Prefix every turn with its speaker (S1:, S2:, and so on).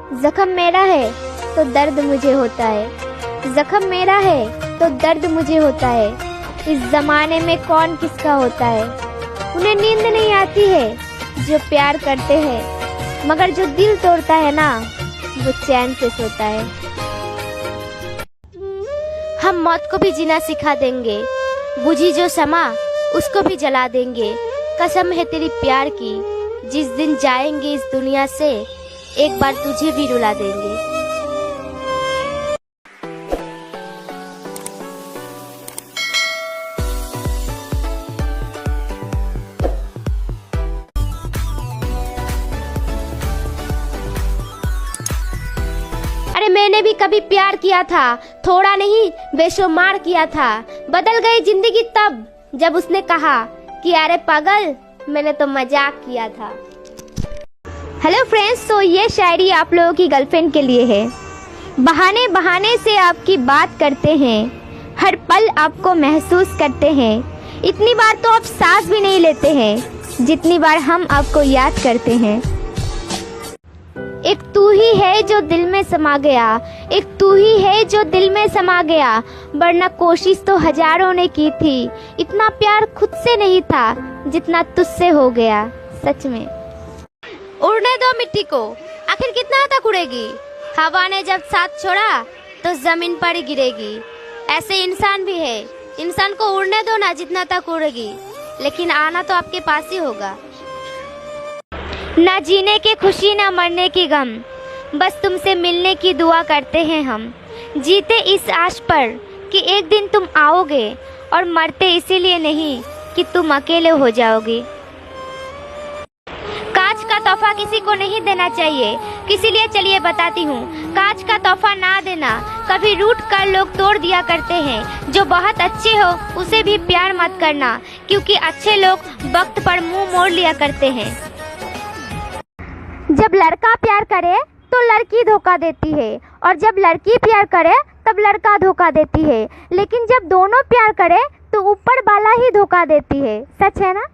S1: जख्म मेरा है तो दर्द मुझे होता है, जख्म मेरा है तो दर्द मुझे होता है। इस जमाने में कौन किसका होता है। उन्हें नींद नहीं आती है जो प्यार करते हैं, मगर जो दिल तोड़ता है ना वो चैन से सोता है। हम मौत को भी जीना सिखा देंगे, बुझी जो शमा उसको भी जला देंगे। कसम है तेरी प्यार की, जिस दिन जाएंगे इस दुनिया से एक बार तुझे भी रुला देंगे। अरे मैंने भी कभी प्यार किया था, थोड़ा नहीं बेशुमार किया था। बदल गई जिंदगी तब जब उसने कहा कि अरे पागल मैंने तो मजाक किया था। हेलो फ्रेंड्स, तो ये शायरी आप लोगों की गर्लफ्रेंड के लिए है। बहाने बहाने से आपकी बात करते हैं, हर पल आपको महसूस करते हैं। इतनी बार तो आप सांस भी नहीं लेते हैं जितनी बार हम आपको याद करते हैं। एक तू ही है जो दिल में समा गया, एक तू ही है जो दिल में समा गया। वरना कोशिश तो हजारों ने की थी, इतना प्यार खुद से नहीं था जितना तुझसे हो गया। सच में उड़ने दो मिट्टी को, आखिर कितना तक उड़ेगी। हवा ने जब साथ छोड़ा तो जमीन पर ही गिरेगी। ऐसे इंसान भी है, इंसान को उड़ने दो ना जितना तक उड़ेगी, लेकिन आना तो आपके पास ही होगा। ना जीने की खुशी ना मरने की गम, बस तुमसे मिलने की दुआ करते हैं हम। जीते इस आश पर कि एक दिन तुम आओगे, और मरते इसीलिए नहीं कि तुम अकेले हो जाओगे। कांच का तोहफा किसी को नहीं देना चाहिए, इसीलिए चलिए बताती हूँ। कांच का तोहफा ना देना, कभी रूठ कर लोग तोड़ दिया करते हैं। जो बहुत अच्छे हो उसे भी प्यार मत करना, क्योंकि अच्छे लोग वक्त पर मुंह मोड़ लिया करते हैं। जब लड़का प्यार करे तो लड़की धोखा देती है, और जब लड़की प्यार करे तब लड़का धोखा देती है। लेकिन जब दोनों प्यार करे तो ऊपर वाला ही धोखा देती है। सच है ना।